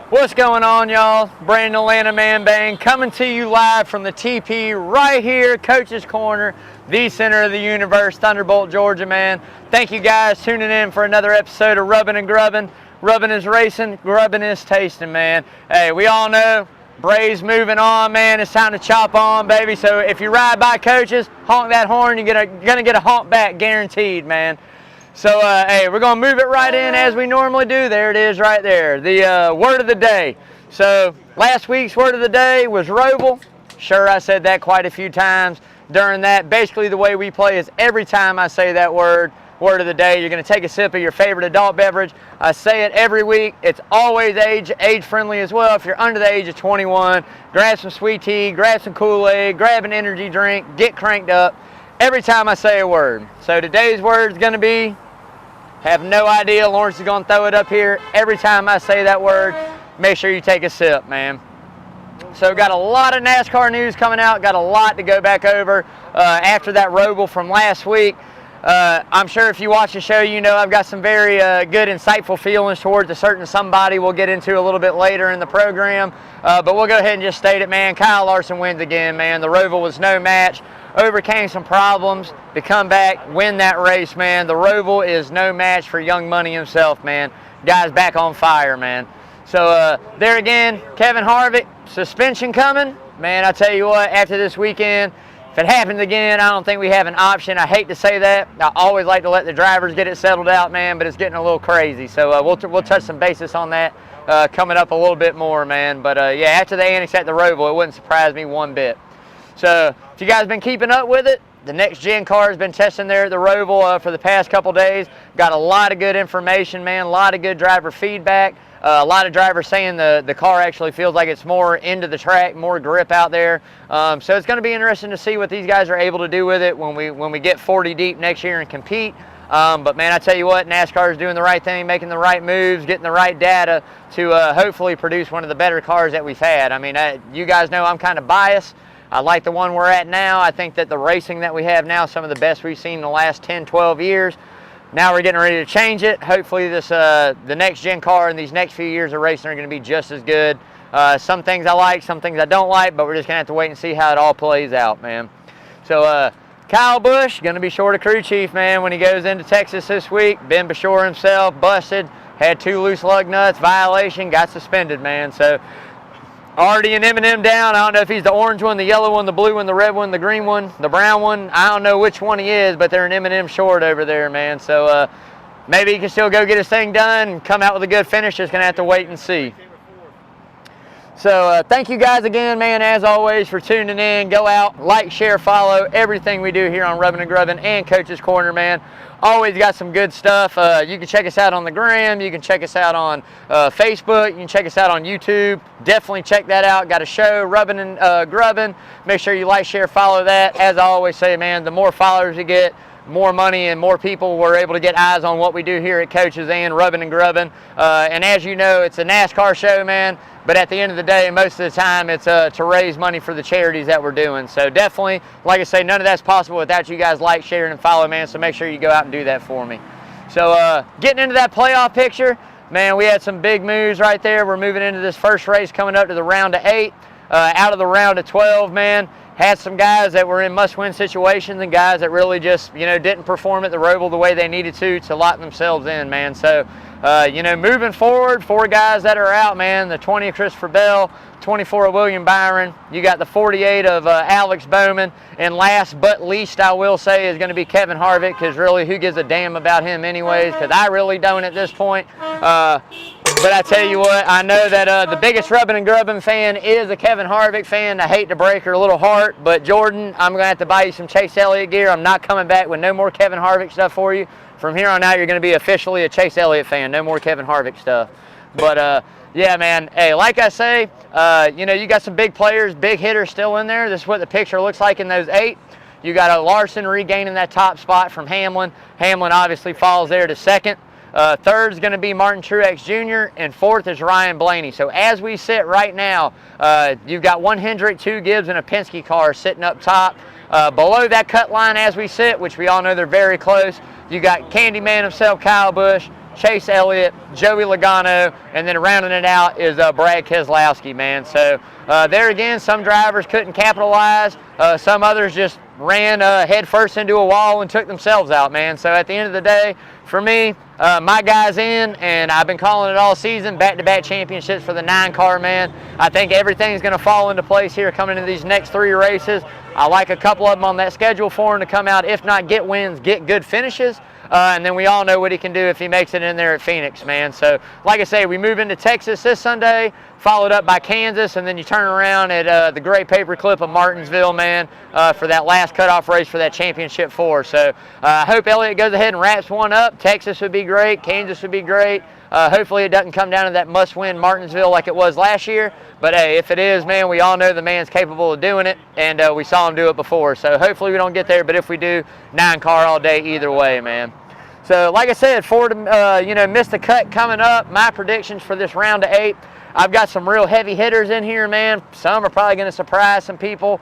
What's going on, y'all? Brandon Atlanta Man Bang coming to you live from the TP right here, Coach's Corner, the center of the universe, Thunderbolt, Georgia, man. Thank you guys tuning in for another episode of Rubbing and Grubbing. Rubbing is racing, grubbing is tasting, man. Hey, we all know Bray's moving on, man. It's time to chop on, baby. So if you ride by Coaches, honk that horn. You're gonna get a honk back, guaranteed, man. So, hey, we're going to move it right in as we normally do. There it is right there, the word of the day. So, last week's word of the day was ROVAL. Sure, I said that quite a few times during that. Basically, the way we play is every time I say that word of the day, you're going to take a sip of your favorite adult beverage. I say it every week. It's always age-friendly as well. If you're under the age of 21, grab some sweet tea, grab some Kool-Aid, grab an energy drink, get cranked up every time I say a word. So, today's word is going to be... Have no idea. Lawrence is going to throw it up here. Every time I say that word, make sure you take a sip, man. So got a lot of NASCAR news coming out. Got a lot to go back over after that ROVAL from last week. I'm sure if you watch the show, you know I've got some very good, insightful feelings towards a certain somebody we'll get into a little bit later in the program. But we'll go ahead and just state it, man. Kyle Larson wins again, man. The ROVAL was no match. Overcame some problems to come back, win that race, man. The ROVAL is no match for Young Money himself, man. Guy's back on fire, man. So there again, Kevin Harvick, suspension coming. Man, I tell you what, after this weekend, if it happens again, I don't think we have an option. I hate to say that. I always like to let the drivers get it settled out, man, but it's getting a little crazy. So we'll touch some basis on that coming up a little bit more, man. But yeah, after they annexed at the ROVAL, it wouldn't surprise me one bit. So if you guys been keeping up with it, the next gen car has been testing there at the ROVAL for the past couple days. Got a lot of good information, man. A lot of good driver feedback. A lot of drivers saying the car actually feels like it's more into the track, more grip out there. So it's going to be interesting to see what these guys are able to do with it when we get 40 deep next year and compete. But man, I tell you what, NASCAR is doing the right thing, making the right moves, getting the right data to hopefully produce one of the better cars that we've had. I mean, you guys know I'm kind of biased. I like the one we're at now. I think that the racing that we have now is some of the best we've seen in the last 10, 12 years. Now we're getting ready to change it. Hopefully this the next gen car and these next few years of racing are going to be just as good. Some things I like, some things I don't like, but we're just going to have to wait and see how it all plays out, man. So Kyle Busch, going to be short of crew chief, man, when he goes into Texas this week. Ben Bashore himself, busted, had 2 loose lug nuts, violation, got suspended, man. So already an M&M down. I don't know if he's the orange one, the yellow one, the blue one, the red one, the green one, the brown one. I don't know which one he is, but they're an M&M short over there, man. So maybe he can still go get his thing done and come out with a good finish. Just going to have to wait and see. So thank you guys again, man, as always, for tuning in. Go out, like, share, follow everything we do here on Rubbing and Grubbing and Coach's Corner, man. Always got some good stuff. You can check us out on the gram. You can check us out on Facebook. You can check us out on YouTube. Definitely check that out. Got a show, Rubbing and Grubbing. Make sure you like, share, follow that. As I always say, man, the more followers you get, more money and more people we're able to get eyes on what we do here at Coaches and Rubbing and Grubbing. And as you know, it's a NASCAR show, man. But at the end of the day, most of the time, it's to raise money for the charities that we're doing. So definitely, like I say, none of that's possible without you guys like, sharing, and follow, man. So make sure you go out and do that for me. So getting into that playoff picture, man, we had some big moves right there. We're moving into this first race coming up to the round of 8. Out of the round of 12, man, had some guys that were in must-win situations and guys that really just, you know, didn't perform at the ROVAL the way they needed to lock themselves in, man. So, you know, moving forward, 4 guys that are out, man. The 20 of Christopher Bell, 24 of William Byron. You got the 48 of Alex Bowman. And last but least, I will say, is going to be Kevin Harvick, because really, who gives a damn about him anyways? Because I really don't at this point. But I tell you what, I know that the biggest Rubbing and Grubbing fan is a Kevin Harvick fan. I hate to break her little heart, but Jordan, I'm going to have to buy you some Chase Elliott gear. I'm not coming back with no more Kevin Harvick stuff for you. From here on out, you're going to be officially a Chase Elliott fan. No more Kevin Harvick stuff. But, yeah, man, hey, like I say, you know, you got some big players, big hitters still in there. This is what the picture looks like in those 8. You got a Larson regaining that top spot from Hamlin. Hamlin obviously falls there to 2nd. 3rd is going to be Martin Truex Jr., and 4th is Ryan Blaney. So as we sit right now, you've got 1 Hendrick, 2 Gibbs, and a Penske car sitting up top. Below that cut line as we sit, which we all know they're very close, you got Candyman himself, Kyle Busch, Chase Elliott, Joey Logano, and then rounding it out is Brad Keselowski, man. So there again, some drivers couldn't capitalize. Some others just ran head first into a wall and took themselves out, man. So at the end of the day, for me, my guy's in, and I've been calling it all season, back-to-back championships for the 9-car, man. I think everything's going to fall into place here coming into these next 3 races. I like a couple of them on that schedule for him to come out, if not get wins, get good finishes. And then we all know what he can do if he makes it in there at Phoenix, man. So, like I say, we move into Texas this Sunday, followed up by Kansas, and then you turn around at the great paperclip of Martinsville, man, for that last cutoff race for that championship 4. So, I hope Elliot goes ahead and wraps one up. Texas would be great. Kansas would be great. Hopefully it doesn't come down to that must-win Martinsville like it was last year. But, hey, if it is, man, we all know the man's capable of doing it, and we saw him do it before. So hopefully we don't get there, but if we do, 9-car all day either way, man. So, like I said, Ford, missed the cut coming up. My predictions for this round of 8, I've got some real heavy hitters in here, man. Some are probably going to surprise some people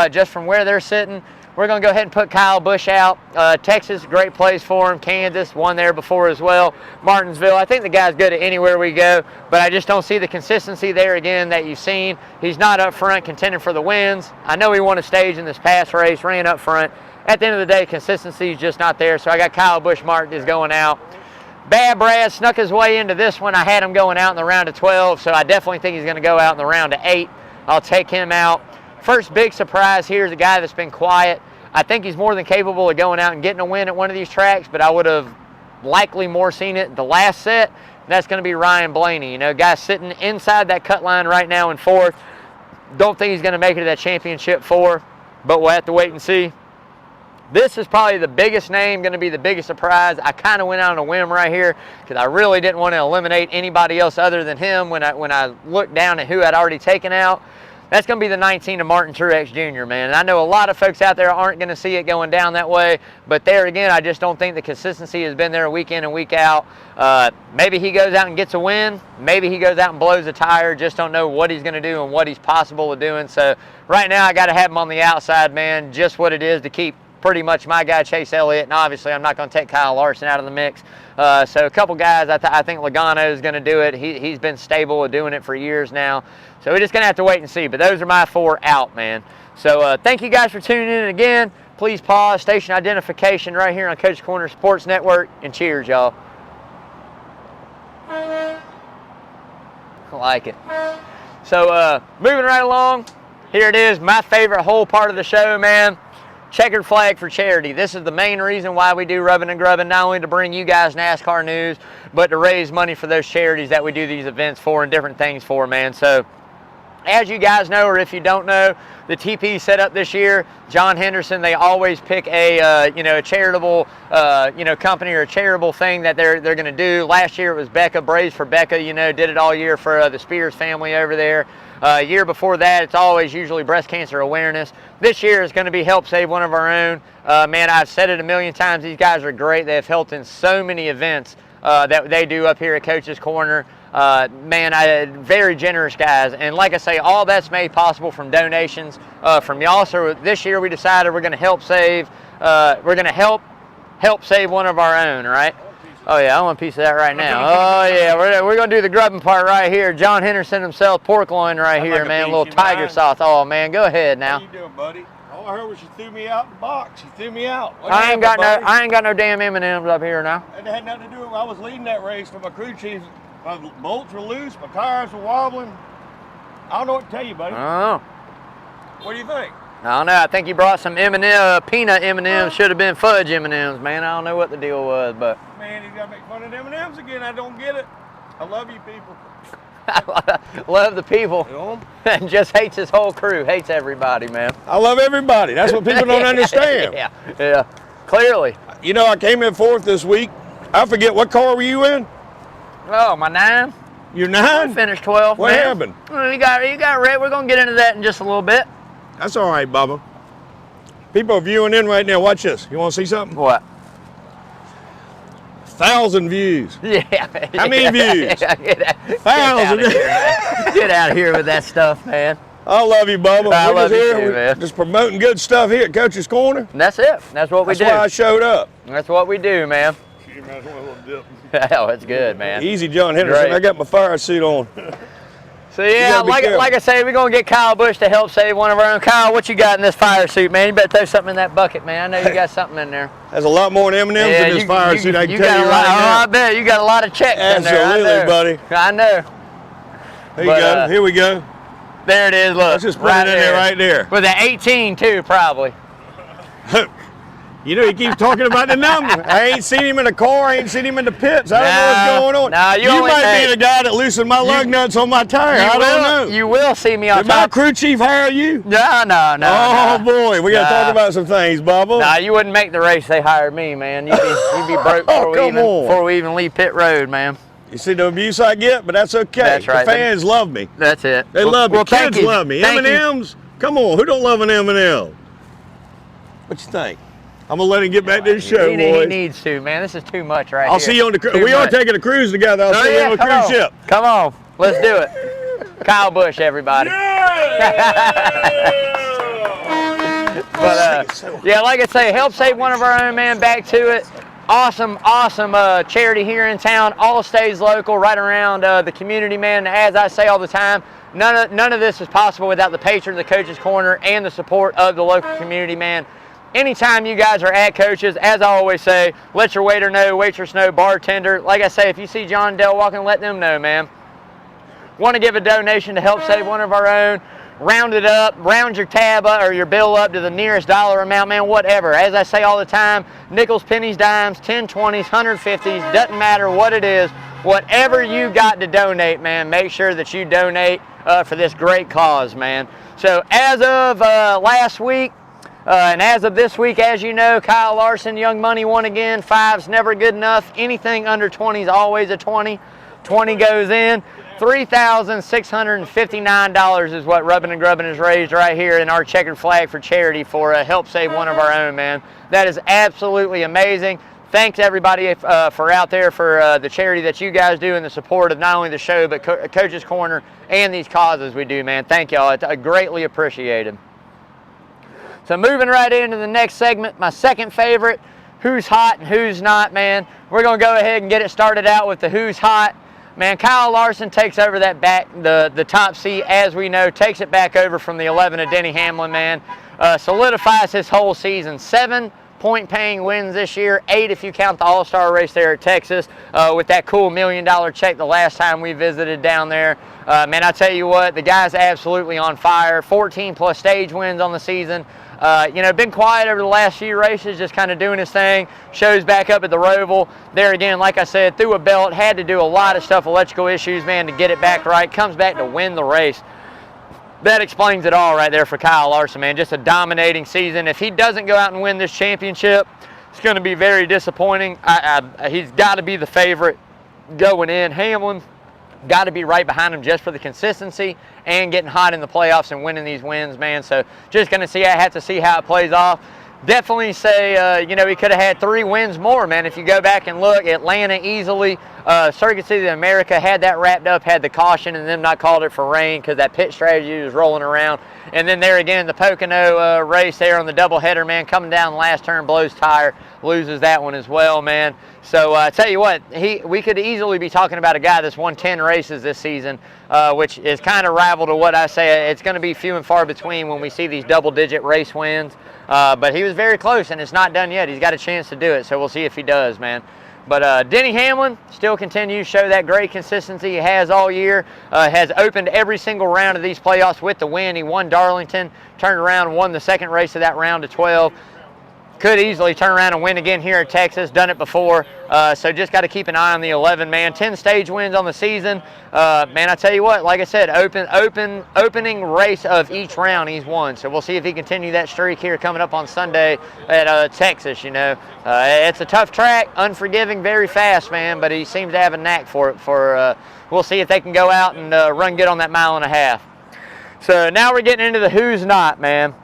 just from where they're sitting. We're going to go ahead and put Kyle Busch out. Texas, great place for him. Kansas, won there before as well. Martinsville, I think the guy's good at anywhere we go, but I just don't see the consistency there again that you've seen. He's not up front contending for the wins. I know he won a stage in this past race, ran up front. At the end of the day, consistency is just not there, so I got Kyle Busch marked as going out. Bad Brad snuck his way into this one. I had him going out in the round of 12, so I definitely think he's going to go out in the round of 8. I'll take him out. First big surprise here is a guy that's been quiet. I think he's more than capable of going out and getting a win at one of these tracks, but I would have likely more seen it the last set. That's going to be Ryan Blaney. You know, guy sitting inside that cut line right now in 4th. Don't think he's going to make it to that championship 4, but we'll have to wait and see. This is probably the biggest name, going to be the biggest surprise. I kind of went out on a whim right here because I really didn't want to eliminate anybody else other than him when I looked down at who I'd already taken out. That's going to be the 19 of Martin Truex Jr., man. And I know a lot of folks out there aren't going to see it going down that way, but there again, I just don't think the consistency has been there week in and week out. Maybe he goes out and gets a win. Maybe he goes out and blows a tire. Just don't know what he's going to do and what he's possible of doing. So right now, I got to have him on the outside, man, just what it is to keep pretty much my guy Chase Elliott, and obviously I'm not going to take Kyle Larson out of the mix. So a couple guys, I think Logano is going to do it. He's been stable at doing it for years now. So we're just going to have to wait and see. But those are my 4 out, man. So thank you guys for tuning in again. Please pause, station identification right here on Coach's Corner Sports Network, and cheers, y'all. I like it. So moving right along, here it is, my favorite whole part of the show, man. Checkered flag for charity. This is the main reason why we do Rubbing and Grubbing, not only to bring you guys NASCAR news, but to raise money for those charities that we do these events for and different things for, man. So as you guys know, or if you don't know, the TP set up this year, John Henderson, they always pick a a charitable company or a charitable thing that they're going to do. Last year it was Becca, Braves for Becca, did it all year for the Spears family over there. Year before that, it's always usually breast cancer awareness. This year is going to be Help Save One of Our Own. Man, I've said it a million times. These guys are great. They have helped in so many events that they do up here at Coach's Corner. Man, very generous guys. And like I say, all that's made possible from donations from y'all. So this year we decided we're going to help save. We're going to help save one of our own, right? Oh, yeah, I want a piece of that right now. Oh, yeah, we're going to do the grubbing part right here. John Henderson himself, pork loin right here, man, a little tiger sauce. Oh, man, go ahead now. How you doing, buddy? All I heard was you threw me out in the box. You threw me out. I ain't got no damn M&Ms up here now. It had nothing to do with I was leading that race for my crew chief. My bolts were loose, my tires were wobbling. I don't know what to tell you, buddy. Oh. What do you think? I don't know. I think you brought some M&M, peanut M&Ms. Should have been fudge M&Ms, man. I don't know what the deal was, but. Man, you got to make fun of M&Ms again. I don't get it. I love you people. Love the people. And just hates his whole crew. Hates everybody, man. I love everybody. That's what people don't understand. Yeah. Clearly. You know, I came in 4th this week. I forget, what car were you in? Oh, my 9. You're 9? I finished 12. What happened? You got red. We're going to get into that in just a little bit. That's all right, Bubba. People are viewing in right now. Watch this. You want to see something? What? 1,000 views. Yeah. How many views? 1,000. Get out of here with that stuff, man. I love you, Bubba. I love you too, man. Just promoting good stuff here at Coach's Corner. And that's it. That's what we do. That's why I showed up. That's what we do, man. you, man. I just want a little dip. Oh, it's good, man. Easy, John Henderson. Great. I got my fire suit on. So yeah, like I say, we're gonna get Kyle Busch to help save one of our own. Kyle, what you got in this fire suit, man? You better throw something in that bucket, man. I know you got something in there. There's a lot more M&Ms in this fire suit. I can tell you right now. I bet you got a lot of checks in there. Absolutely, buddy. I know. There you go. Here we go. There it is. Look. Let's just put it in there right there. With an 18 too, probably. You know, he keeps talking about the number. I ain't seen him in the car. I ain't seen him in the pits. I don't know what's going on. Nah, you might be the guy that loosened my lug nuts on my tire. I don't know. You will see me on top. Did my crew chief hire you? No. Oh, boy. We got to talk about some things, Bubba. Nah, you wouldn't make the race they hired me, man. You'd be broke before we even leave pit road, man. You see the abuse I get, but that's okay. That's right. The fans love me. That's it. They love me. Kids love me. Thank M&Ms? Come on. Who don't love an M&M? What you think? I'm going to let him get back to the show, boys. He needs to, man. This is too much right here. I'll see you on the cruise. We are taking a cruise together. I'll see you on the cruise ship. Come on. Let's do it. Kyle Busch, everybody. But, yeah, like I say, help save one of our own, man. Back to it. Awesome charity here in town. All stays local, right around the community, man. As I say all the time, none of this is possible without the patron of the Coach's Corner and the support of the local community, man. Anytime you guys are at Coach's, as I always say, let your waiter know, waitress know, bartender. Like I say, if you see John and Dale walking, let them know, man. Want to give a donation to help save one of our own? Round it up, round your tab up or your bill up to the nearest dollar amount, man, whatever. As I say all the time, nickels, pennies, dimes, 10, 20s, 150s, doesn't matter what it is. Whatever you got to donate, man, make sure that you donate for this great cause, man. So as of last week, and as of this week, as you know, Kyle Larson, Young Money won again. 5's never good enough. Anything under 20 is always a 20. 20 goes in. $3,659 is what Rubbing and Grubbing has raised right here in our checkered flag for charity for help save one of our own, man. That is absolutely amazing. Thanks everybody for out there for the charity that you guys do and the support of not only the show but Coach's Corner and these causes we do, man. Thank y'all. It's greatly appreciated. So moving right into the next segment, my second favorite, who's hot and who's not, man. We're going to go ahead and get it started out with the who's hot. Man, Kyle Larson takes over that the top seat, as we know, takes it back over from the 11 of Denny Hamlin, man. Solidifies his whole season. 7 point-paying wins this year, 8 if you count the All-Star race there at Texas, with that cool $1 million check the last time we visited down there. Man, I tell you what, the guy's absolutely on fire. 14-plus stage wins on the season. You know, been quiet over the last few races, just kind of doing his thing. Shows back up at the ROVAL. There again, like I said, threw a belt, had to do a lot of stuff, electrical issues, man, to get it back right. Comes back to win the race. That explains it all right there for Kyle Larson, man. Just a dominating season. If he doesn't go out and win this championship, it's going to be very disappointing. He's got to be the favorite going in. Hamlin got to be right behind him just for the consistency and getting hot in the playoffs and winning these wins, man. So just going to have to see how it plays off. Definitely say, you know, he could have had 3 wins more, man. If you go back and look, Atlanta easily, Circuit City of America had that wrapped up, had the caution and them not called it for rain because that pit strategy was rolling around. And then there again, the Pocono race there on the doubleheader, man, coming down the last turn, blows tire, loses that one as well, man. So I tell you what, we could easily be talking about a guy that's won 10 races this season, which is kind of rival to what I say. It's going to be few and far between when we see these double-digit race wins. But he was very close, and it's not done yet. He's got a chance to do it, so we'll see if he does, man. But Denny Hamlin still continues to show that great consistency he has all year. Has opened every single round of these playoffs with the win. He won Darlington, turned around and won the second race of that round to 12. Could easily turn around and win again here at Texas. Done it before. So just got to keep an eye on the 11, man. 10 stage wins on the season. Man, I tell you what, like I said, opening race of each round he's won. So we'll see if he continue that streak here coming up on Sunday at Texas, you know. It's a tough track, unforgiving, very fast, man, but he seems to have a knack for it. We'll see if they can go out and run good on that 1.5 miles. So now we're getting into the who's not, man.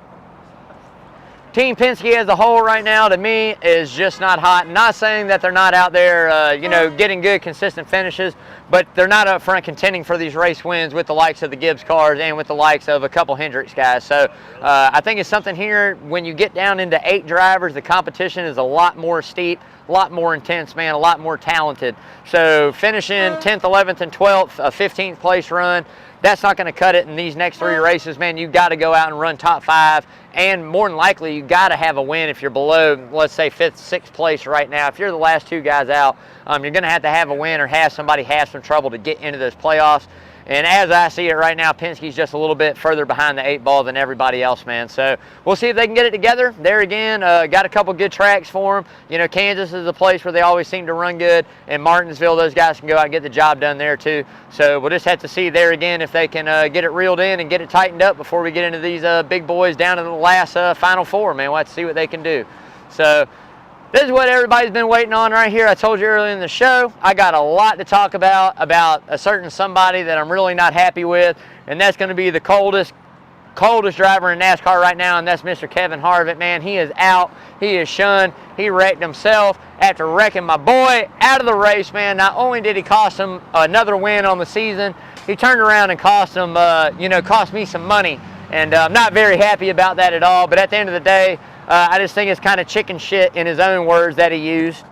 Team Penske as a whole right now, to me, is just not hot. Not saying that they're not out there, you know, getting good, consistent finishes, but they're not up front contending for these race wins with the likes of the Gibbs cars and with the likes of a couple Hendricks guys. So I think it's something here, when you get down into 8 drivers, the competition is a lot more steep, a lot more intense, man, a lot more talented. So finishing 10th, 11th, and 12th, a 15th place run, that's not going to cut it in these next 3 races, man. You've got to go out and run top 5, and more than likely, you got to have a win if you're below, let's say, 5th, 6th place right now. If you're the last 2 guys out, you're going to have a win or have somebody have some trouble to get into those playoffs. And as I see it right now, Penske's just a little bit further behind the 8 ball than everybody else, man. So we'll see if they can get it together. There again, got a couple good tracks for them. You know, Kansas is a place where they always seem to run good. And Martinsville, those guys can go out and get the job done there too. So we'll just have to see there again if they can get it reeled in and get it tightened up before we get into these big boys down to the last Final 4, man. We'll have to see what they can do. So this is what everybody's been waiting on right here. I told you earlier in the show, I got a lot to talk about a certain somebody that I'm really not happy with, and that's going to be the coldest driver in NASCAR right now, and that's Mr. Kevin Harvick, man. He is out. He is shunned. He wrecked himself after wrecking my boy out of the race, man. Not only did he cost him another win on the season, he turned around and cost him, cost me some money, and I'm not very happy about that at all. But at the end of the day, I just think it's kind of chicken shit, in his own words, that he used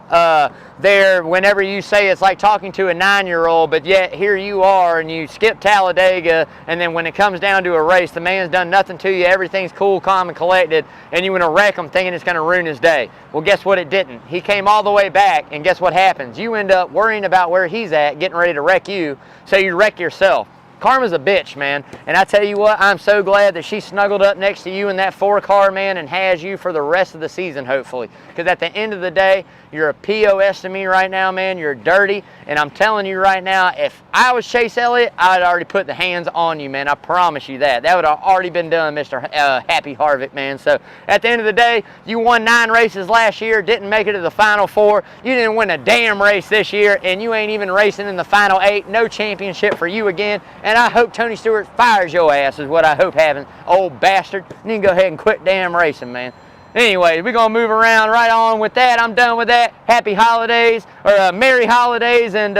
there. Whenever you say it's like talking to a 9-year-old, but yet here you are and you skip Talladega, and then when it comes down to a race, the man's done nothing to you, everything's cool, calm, and collected, and you want to wreck him thinking it's going to ruin his day. Well, guess what? It didn't. He came all the way back, and guess what happens? You end up worrying about where he's at, getting ready to wreck you, so you wreck yourself. Karma's a bitch, man. And I tell you what, I'm so glad that she snuggled up next to you in that 4-car, man, and has you for the rest of the season, hopefully. Because at the end of the day, you're a POS to me right now, man. You're dirty. And I'm telling you right now, if I was Chase Elliott, I'd already put the hands on you, man. I promise you that. That would have already been done, Mr. Happy Harvick, man. So at the end of the day, you won 9 races last year, didn't make it to the Final 4. You didn't win a damn race this year, and you ain't even racing in the Final 8. No championship for you again. And I hope Tony Stewart fires your ass, is what I hope happens, old bastard. You can go ahead and quit damn racing, man. Anyway, we're going to move around right on with that. I'm done with that. Happy holidays, or Merry Holidays, and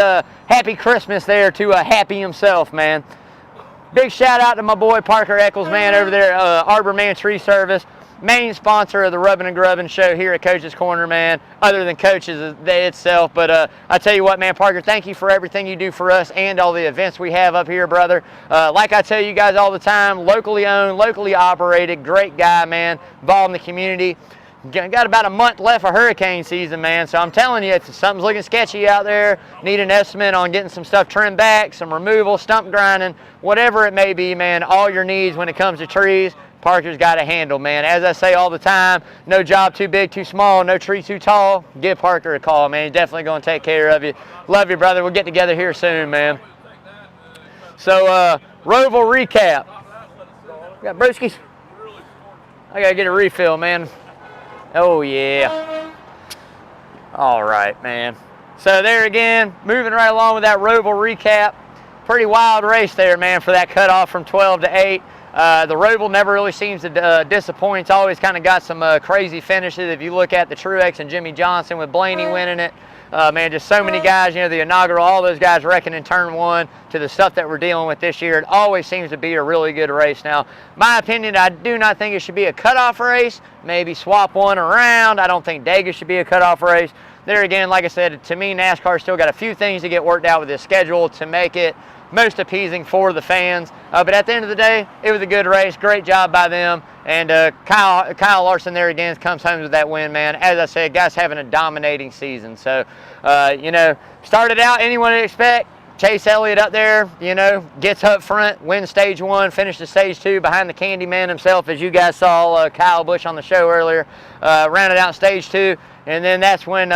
Happy Christmas there to Happy himself, man. Big shout out to my boy Parker Eccles, man, over there at Arbor Man Tree Service. Main sponsor of the Rubbing and Grubbing show here at Coach's Corner, man, other than Coach's itself. But I tell you what, man, Parker, thank you for everything you do for us and all the events we have up here, brother. Like I tell you guys all the time, locally owned, locally operated, great guy, man, involved in the community. Got about a month left for hurricane season, man, so I'm telling you, if something's looking sketchy out there, need an estimate on getting some stuff trimmed back, some removal, stump grinding, whatever it may be, man, all your needs when it comes to trees, Parker's got a handle, man. As I say all the time, no job too big, too small, no tree too tall. Give Parker a call, man. He's definitely going to take care of you. Love you, brother. We'll get together here soon, man. So, ROVAL recap. Got brewskis? I got to get a refill, man. Oh, yeah. All right, man. So there again, moving right along with that ROVAL recap. Pretty wild race there, man, for that cutoff from 12 to 8. The ROVAL never really seems to disappoint. It's always kind of got some crazy finishes. If you look at the Truex and Jimmy Johnson with Blaney winning it, man, just so many guys, you know, the inaugural, all those guys wrecking in turn 1 to the stuff that we're dealing with this year. It always seems to be a really good race. Now, my opinion, I do not think it should be a cutoff race. Maybe swap one around. I don't think Dega should be a cutoff race. There again, like I said, to me, NASCAR still got a few things to get worked out with this schedule to make it most appeasing for the fans. But at the end of the day, it was a good race. Great job by them. And Kyle Larson there again comes home with that win, man. As I said, guys having a dominating season. So, you know, started out, anyone would expect. Chase Elliott up there, you know, gets up front, wins stage 1, finishes stage 2 behind the Candy Man himself, as you guys saw Kyle Busch on the show earlier. Rounded out stage 2. And then that's when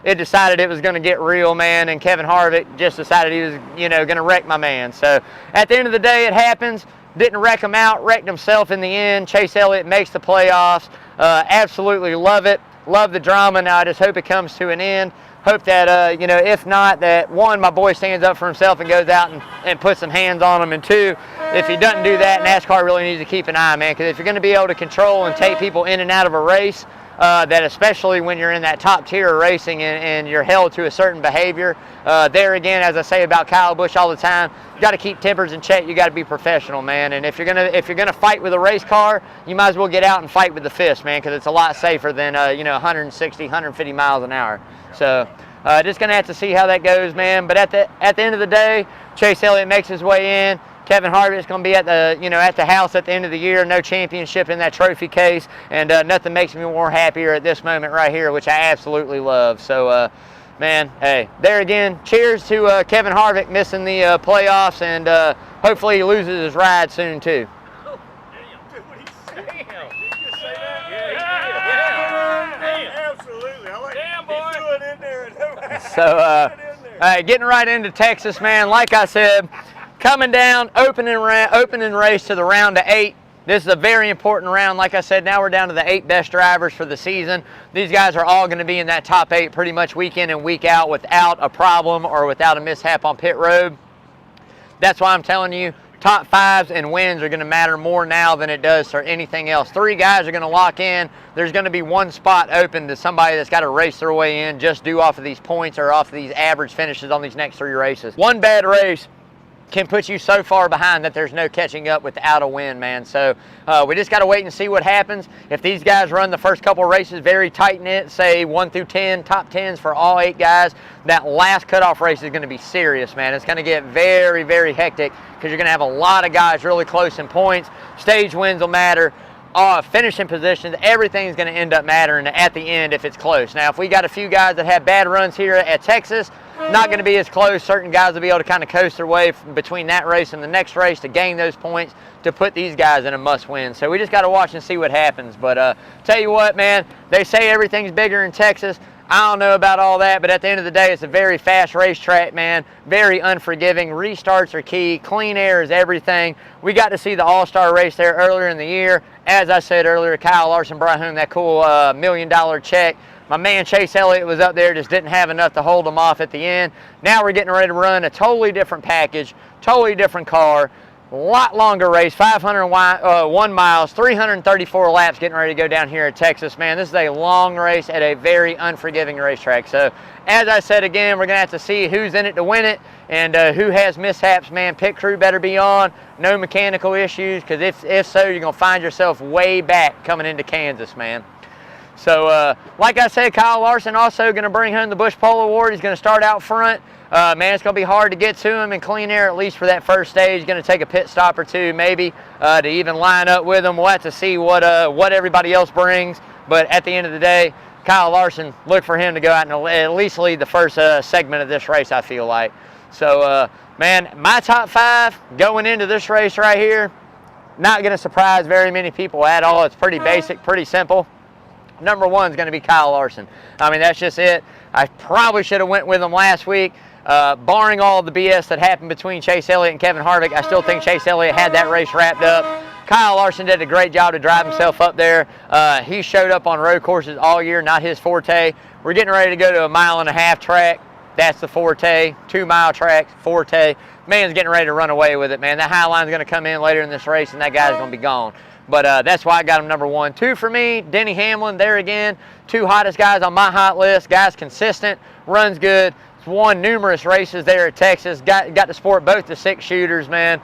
it decided it was going to get real, man, and Kevin Harvick just decided he was, you know, going to wreck my man. So at the end of the day, it happens. Didn't wreck him out, wrecked himself in the end. Chase Elliott makes the playoffs. Absolutely love it. Love the drama. Now I just hope it comes to an end. hope that, you know, if not, that one, my boy stands up for himself and goes out and puts some hands on him, and two, if he doesn't do that, NASCAR really needs to keep an eye, man, because if you're going to be able to control and take people in and out of a race, that especially when you're in that top tier of racing and you're held to a certain behavior, there again, as I say about Kyle Busch all the time, you got to keep tempers in check. You got to be professional, man. And if you're gonna fight with a race car, you might as well get out and fight with the fist, man, because it's a lot safer than you know, 160, 150 miles an hour. So just gonna have to see how that goes, man. But at the end of the day, Chase Elliott makes his way in. Kevin Harvick is going to be at the house at the end of the year. No championship in that trophy case, and nothing makes me more happier at this moment right here, which I absolutely love. So, man, hey, there again, cheers to Kevin Harvick missing the playoffs, and hopefully he loses his ride soon too. Oh, damn, dude, what he say? Did you say that? Yeah. Absolutely. I like damn, boy. He threw it in there. So, hey, getting right into Texas, man. Like I said, coming down, opening race to the round of 8. This is a very important round. Like I said, now we're down to the 8 best drivers for the season. These guys are all going to be in that top 8 pretty much week in and week out without a problem or without a mishap on pit road. That's why I'm telling you, top 5s and wins are going to matter more now than it does for anything else. 3 guys are going to lock in. There's going to be 1 spot open to somebody that's got to race their way in just due off of these points or off of these average finishes on these next 3 races. One bad race can put you so far behind that there's no catching up without a win, man. So we just got to wait and see what happens. If these guys run the first couple races very tight-knit, say 1 through 10, top 10s for all 8 guys, that last cutoff race is going to be serious, man. It's going to get very, very hectic because you're going to have a lot of guys really close in points. Stage wins will matter. Finishing positions, everything's going to end up mattering at the end if it's close. Now, if we got a few guys that have bad runs here at Texas, not going to be as close. Certain guys will be able to kind of coast their way between that race and the next race to gain those points to put these guys in a must-win. So we just got to watch and see what happens. But tell you what, man, they say everything's bigger in Texas. I don't know about all that, but at the end of the day, it's a very fast racetrack, man. Very unforgiving. Restarts are key. Clean air is everything. We got to see the All-Star race there earlier in the year. As I said earlier, Kyle Larson brought home that cool $1 million check. My man Chase Elliott was up there, just didn't have enough to hold him off at the end. Now we're getting ready to run a totally different package, totally different car. A lot longer race, 501 miles, 334 laps getting ready to go down here at Texas, man. This is a long race at a very unforgiving racetrack. So, as I said again, we're going to have to see who's in it to win it and who has mishaps, man. Pit crew better be on, no mechanical issues, because if so, you're going to find yourself way back coming into Kansas, man. So, like I said, Kyle Larson also going to bring home the Busch Pole Award. He's going to start out front. Man, it's going to be hard to get to him in clean air, at least for that first stage. Going to take a pit stop or two, maybe, to even line up with him. We'll have to see what everybody else brings. But at the end of the day, Kyle Larson, look for him to go out and at least lead the first segment of this race, I feel like. So, man, my top 5 going into this race right here, not going to surprise very many people at all. It's pretty basic, pretty simple. Number 1 is going to be Kyle Larson. I mean, that's just it. I probably should have went with him last week. Barring all the BS that happened between Chase Elliott and Kevin Harvick, I still think Chase Elliott had that race wrapped up. Kyle Larson did a great job to drive himself up there. He showed up on road courses all year, not his forte. We're getting ready to go to a 1.5 mile track. That's the forte. 2 mile track, forte. Man's getting ready to run away with it, man. That high line's going to come in later in this race, and that guy's going to be gone. But that's why I got him number 1. 2 for me, Denny Hamlin, there again. 2 hottest guys on my hot list. Guy's consistent, runs good. He's won numerous races there at Texas. Got to sport both the 6 shooters, man.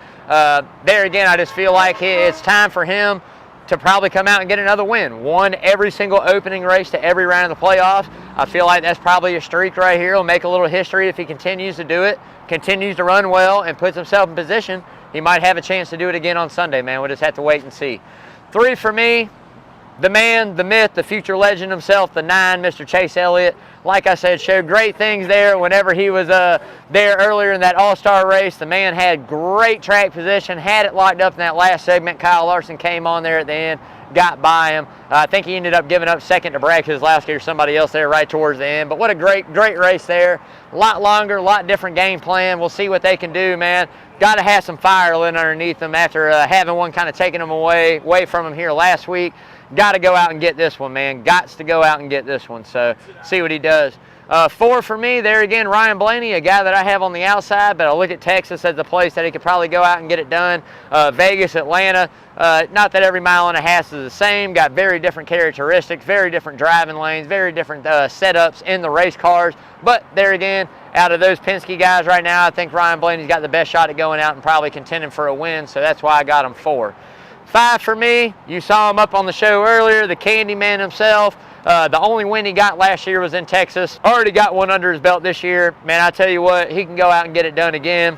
There again, I just feel like it's time for him to probably come out and get another win. Won every single opening race to every round of the playoffs. I feel like that's probably a streak right here. He'll make a little history if he continues to do it, continues to run well, and puts himself in position. He might have a chance to do it again on Sunday, man. We'll just have to wait and see. 3 for me, the man, the myth, the future legend himself, the 9, Mr. Chase Elliott. Like I said, showed great things there whenever he was there earlier in that All-Star race. The man had great track position, had it locked up in that last segment. Kyle Larson came on there at the end, got by him. I think he ended up giving up second to Brad Keselowski or somebody else there right towards the end. But what a great race there. A lot longer, a lot different game plan. We'll see what they can do, man. Got to have some fire lit underneath them after having one kind of taking them away from them here last week. Got to go out and get this one, man. Gots to go out and get this one. So see what he does. 4 for me, there again, Ryan Blaney, a guy that I have on the outside, but I look at Texas as the place that he could probably go out and get it done. Vegas, Atlanta, not that every mile and a half is the same, got very different characteristics, very different driving lanes, very different setups in the race cars, but there again, out of those Penske guys right now, I think Ryan Blaney's got the best shot at going out and probably contending for a win, so that's why I got him 4. 5 for me, you saw him up on the show earlier, the Candyman himself. The only win he got last year was in Texas. Already got one under his belt this year. Man, I tell you what, he can go out and get it done again.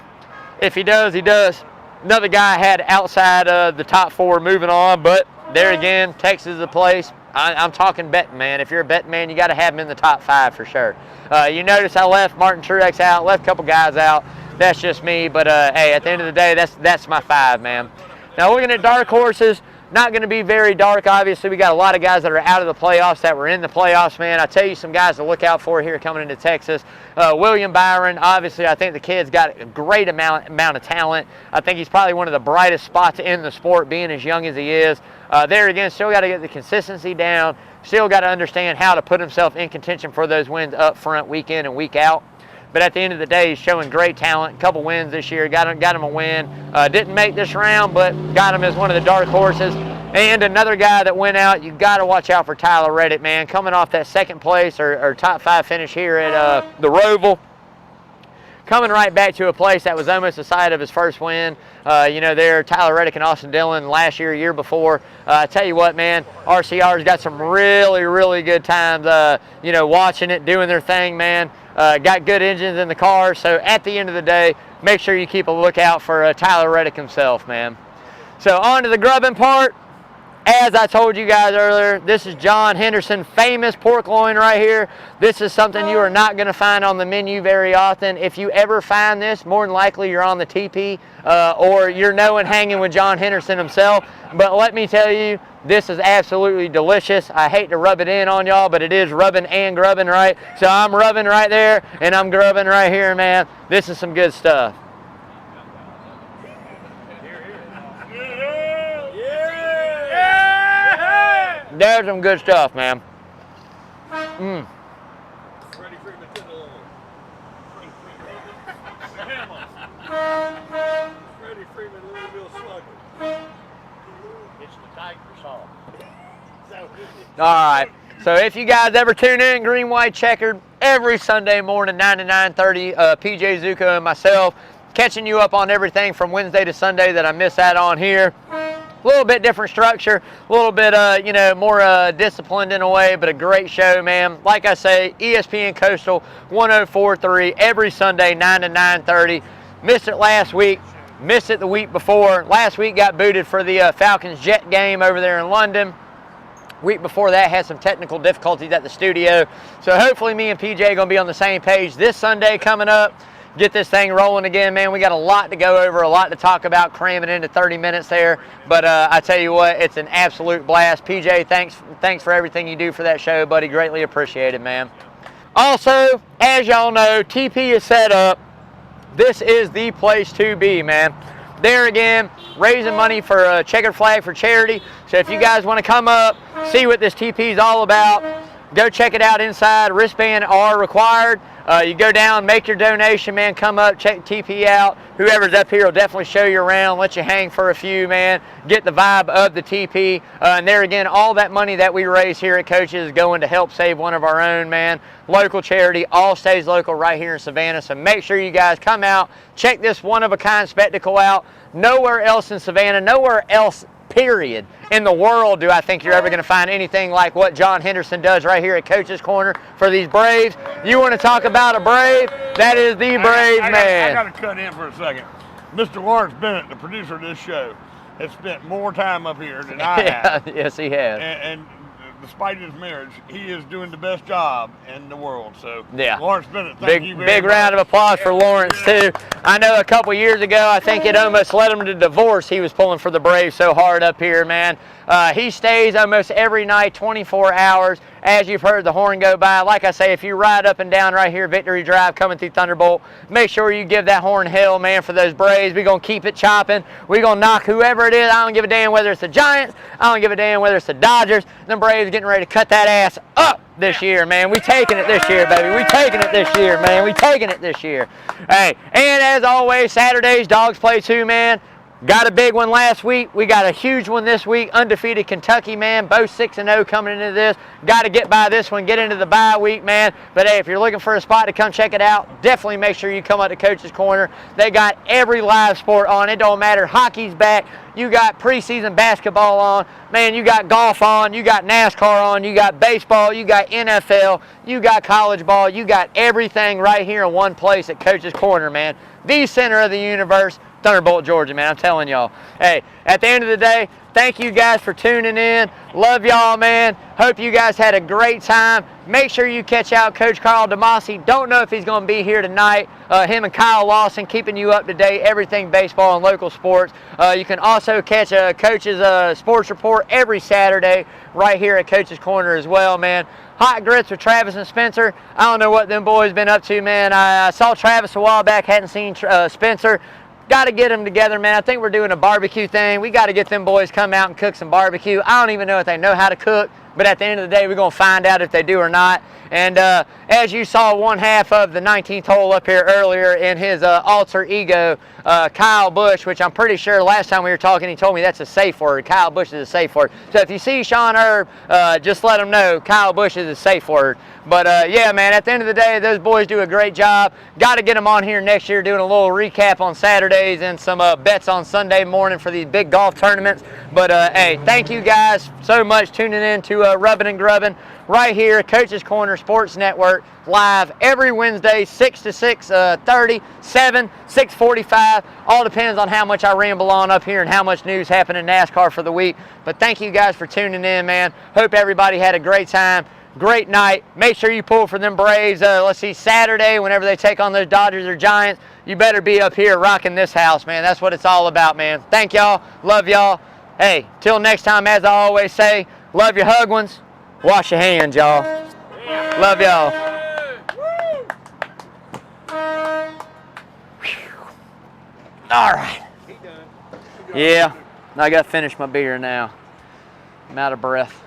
If he does, he does. Another guy had outside the top 4 moving on, but there again, Texas is a place. I'm talking betting, man. If you're a betting man, you got to have him in the top 5 for sure. You notice I left Martin Truex out, left a couple guys out. That's just me, but hey, at the end of the day, that's my 5, man. Now looking at dark horses, not going to be very dark, obviously. We got a lot of guys that are out of the playoffs that were in the playoffs, man. I tell you some guys to look out for here coming into Texas. William Byron, obviously, I think the kid's got a great amount of talent. I think he's probably one of the brightest spots in the sport, being as young as he is. There again, still got to get the consistency down. Still got to understand how to put himself in contention for those wins up front, week in and week out. But at the end of the day, he's showing great talent. A couple wins this year, got him a win. Didn't make this round, but got him as one of the dark horses. And another guy that went out, you got to watch out for Tyler Reddick, man. Coming off that second place or top 5 finish here at the ROVAL. Coming right back to a place that was almost the site of his first win. You know, there, Tyler Reddick and Austin Dillon last year before. I tell you what, man, RCR's got some really, really good times, you know, watching it, doing their thing, man. Got good engines in the car, so at the end of the day, make sure you keep a lookout for Tyler Reddick himself, man. So on to the grubbing part. As I told you guys earlier, this is John Henderson, famous pork loin right here. This is something you are not going to find on the menu very often. If you ever find this, more than likely you're on the TP or you're knowing hanging with John Henderson himself. But let me tell you, this is absolutely delicious. I hate to rub it in on y'all, but it is rubbing and grubbing, right? So I'm rubbing right there and I'm grubbing right here, man. This is some good stuff. There's some good stuff, man. Mm. Freddie Freeman to the Lord. Freddie Freeman, Louisville Slugger. It's the Tiger sauce. All right. So if you guys ever tune in, Green White Checkered, every Sunday morning, 9 to 9:30, PJ Zuko and myself, catching you up on everything from Wednesday to Sunday that I miss out on here. A little bit different structure, a little bit, you know, more disciplined in a way, but a great show, man. Like I say, ESPN Coastal 104.3 every Sunday, 9 to 9:30. Missed it last week, missed it the week before. Last week got booted for the Falcons Jet game over there in London. Week before that had some technical difficulties at the studio. So hopefully me and PJ are going to be on the same page this Sunday coming up. Get this thing rolling again, man. We got a lot to go over, a lot to talk about, cramming into 30 minutes there. But I tell you what, it's an absolute blast. PJ, thanks for everything you do for that show, buddy. Greatly appreciated, man. Also, as y'all know, TP is set up. This is the place to be, man. There again, raising money for a Checkered Flag for charity. So if you guys want to come up, see what this TP is all about, go check it out inside. Wristband are required. You go down, make your donation, man. Come up, check TP out. Whoever's up here will definitely show you around, let you hang for a few, man. Get the vibe of the TP. And there again, all that money that we raise here at Coaches is going to help save one of our own, man. Local charity, all stays local right here in Savannah. So make sure you guys come out, check this one-of-a-kind spectacle out. Nowhere else in Savannah, nowhere else, period, in the world do I think you're ever going to find anything like what John Henderson does right here at Coach's Corner for these Braves. You want to talk about a Brave? That is the Brave man. I got to cut in for a second. Mr. Lawrence Bennett, the producer of this show, has spent more time up here than I have. Yes, he has. And despite his marriage, he is doing the best job in the world. So, yeah. Lawrence Bennett, thank you very much. Big round of applause for Lawrence, too. I know a couple years ago, I think it almost led him to divorce. He was pulling for the Braves so hard up here, man. He stays almost every night, 24 hours as you've heard the horn go by. Like I say, if you ride up and down right here, Victory Drive, coming through Thunderbolt, make sure you give that horn hell, man, for those Braves. We're going to keep it chopping. We're going to knock whoever it is. I don't give a damn whether it's the Giants. I don't give a damn whether it's the Dodgers. Them Braves getting ready to cut that ass up this year, man. We taking it this year, baby. We taking it this year, man. We taking it this year. Hey, and as always, Saturdays, dogs play too, man. Got a big one last week. We got a huge one this week. Undefeated Kentucky, man. Both 6-0 coming into this. Got to get by this one, get into the bye week, man. But hey, if you're looking for a spot to come check it out, definitely make sure you come up to Coach's Corner. They got every live sport on. It don't matter. Hockey's back. You got preseason basketball on. Man, you got golf on. You got NASCAR on. You got baseball. You got NFL. You got college ball. You got everything right here in one place at Coach's Corner, man. The center of the universe. Thunderbolt, Georgia, man. I'm telling y'all. Hey, at the end of the day, thank you guys for tuning in. Love y'all, man. Hope you guys had a great time. Make sure you catch out Coach Carl DeMasi. Don't know if he's going to be here tonight. Him and Kyle Lawson keeping you up to date, everything baseball and local sports. You can also catch Coach's sports report every Saturday right here at Coach's Corner as well, man. Hot grits with Travis and Spencer. I don't know what them boys been up to, man. I saw Travis a while back, hadn't seen Spencer. Got to get them together, man. I think we're doing a barbecue thing. We got to get them boys come out and cook some barbecue. I don't even know if they know how to cook, but at the end of the day, we're going to find out if they do or not. And as you saw one half of the 19th hole up here earlier in his alter ego, Kyle Busch, which I'm pretty sure last time we were talking, he told me that's a safe word. Kyle Busch is a safe word. So if you see Sean Herb, just let him know Kyle Busch is a safe word. But yeah, man, at the end of the day, those boys do a great job. Got to get them on here next year doing a little recap on Saturdays and some bets on Sunday morning for these big golf tournaments. But hey, thank you guys so much tuning in to Rubbing and Grubbing right here, Coach's Corner Sports Network, live every Wednesday, 6 to 6:30, 7, 6:45. All depends on how much I ramble on up here and how much news happened in NASCAR for the week. But thank you guys for tuning in, man. Hope everybody had a great time. Great night. Make sure you pull for them Braves. Let's see, Saturday, whenever they take on those Dodgers or Giants, you better be up here rocking this house, man. That's what it's all about, man. Thank y'all. Love y'all. Hey, till next time, as I always say, love your hug ones. Wash your hands, y'all. Love y'all. All right. Yeah, I got to finish my beer now. I'm out of breath.